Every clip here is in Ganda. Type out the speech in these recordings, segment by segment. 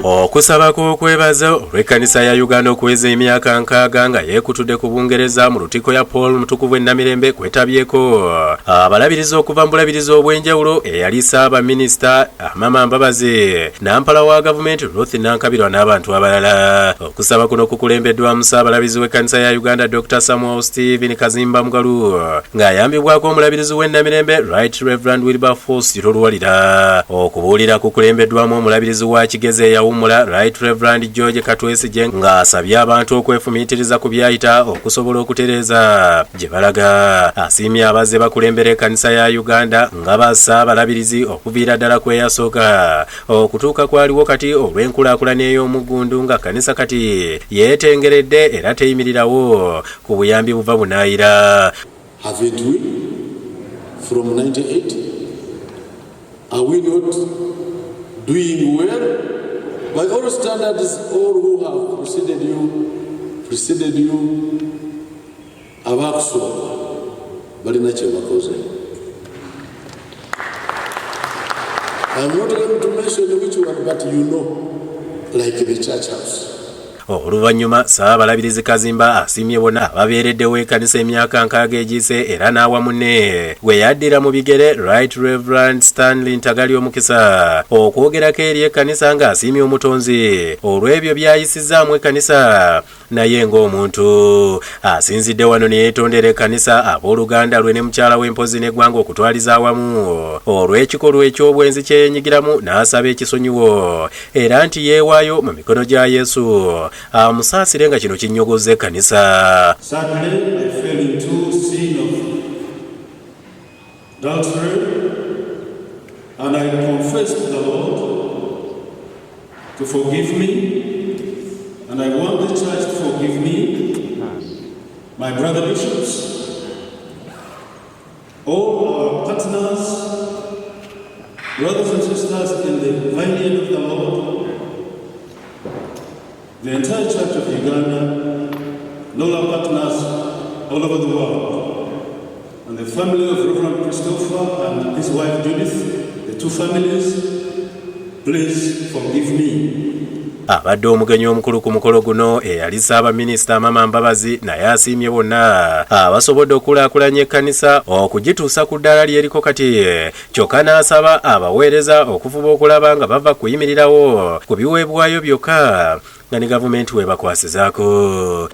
Okusabako okwebaza olw'ekkanisa ya Uganda okuweza emyaka 6 nga yeekutudde ku Bungereza mu lutiko ya Paul Mutukuvu Namirembe kwetabyeko abalabirizi okuva mu bulabirizi obw'enjawulo eyali Ssaabaminisita Amama Mbabazi Nampala wa gavumenti Ruth Nankabirwa n'abantu abalala. Okusaba kuno kukulembeddwamu Ssaabalabizi w'ekkanisa ya Uganda Dr. Samuel Stephen Kazimba Mugalu ng'ayambibwako omulabirizi w'e Namirembe Right Reverend Wilberforce Toluwalira. Okubuulira kukulembeddwamu omulabirizi wa Kigeze eyawumula Right Reverend George Katwesije ng'asabye abantu okwefumiitiriza ku byayita okusobola okutereeza gye balaga. Asiimye abazze bakulembera ekkanisa ya Uganda nga Ssabalabirizi okuviira ddala kweyasooka okutuuka kwaliwo kati olw'enkulaakulana ey'omuggundu nga Kanisa kati yeetengeredde era teyimirirawo ku buyambi buva bunaayira. Haven't we? From 98? Are we not doing well? By all standards, all who have preceded you, abakusooka balina kye bakoze. I'm not going to mention which one, but you know, like the church house. Oluvanyuma Ssabalabirizi Kazimba asiimye bonna ababeereddewo ekkanisa emyaka 6 egiyise era n'awamu ne gwe yaddira mu bigere Right Reverend Stanley Ntagali omukisa okwogerako eri ekkanisa ng'asiimye omutonzi olw'ebyo by'ayisizaamu ekkanisa naye ng'omuntu. Asinzidde wano ne yeetondera ekkanisa abooluganda lwe ne mukyala w'empozi n'eggwanga okutwaliza awamu olw'ekikolwa eky'obwenzi kye yeenyigiramu n'asaba ekisonyiwo era nti yeewaayo mu mikono gya Yesu amusaasire nga kino kinyogozza ekkanisa. Sadly, I fell into sin of adultery, and I confessed to the Lord to forgive me, and I want the church to forgive me, my brother bishops, all our partners, brothers and sisters in the vineyard of the Lord, the entire Church of Uganda, and all our partners all over the world, and the family of Reverend Christopher and his wife Judith, the two families, please forgive me. Abadde omugenyi omukulu ku mukolo guno eyali Ssaabaminisita Amama Mbabazi naye asiimye bonna abasobodde okulaakulanya ekkanisa okugituusa ku ddaala lyeriko kati kyokka n'asaba abaweereza okufuba okulaba nga bava kuyimirirawo ku biweebwayo byokka nga ne gavumenti webakwasizaako.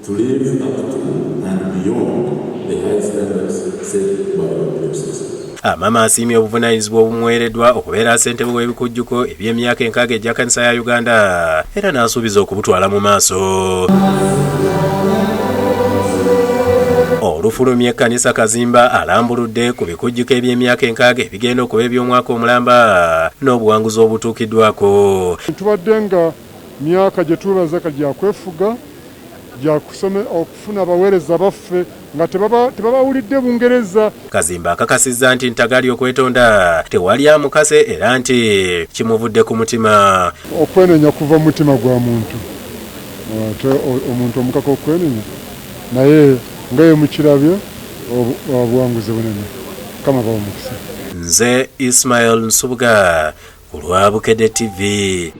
To live up to and beyond the high standards set by our predecessors. Amama asiimye obuvunaanyizibwa obumuweereddwa okubeera ssentebe w'ebikujjuko eby'emyaka 6 egya Kanisa ya Uganda era n'asuubiza okubutwala mu maaso. Olufulumya ekkanisa Kazimba alambuludde ku bikujjuko eby'emyaka 6 ebigenda okuba eby'omwaka omulamba n'obuwanguzi obutuukiddwako. Tubadde nga myaka gye tubaza gya kwefuga jakusome okufuna abaweereza baffe nga tebabawulidde Bungereza. Kazimba akakasizza nti Ntagali okwetonda tewali amukase era nti kimuvudde ku mutima. Okwenenya kuva mu mutima gwa muntu, omuntu omukaka okwenenya naye nga ye mukirabye obuwanguzi bunene kama bawo mukisa. Nze Ismail Nsubuga ku lwa Bukedde TV.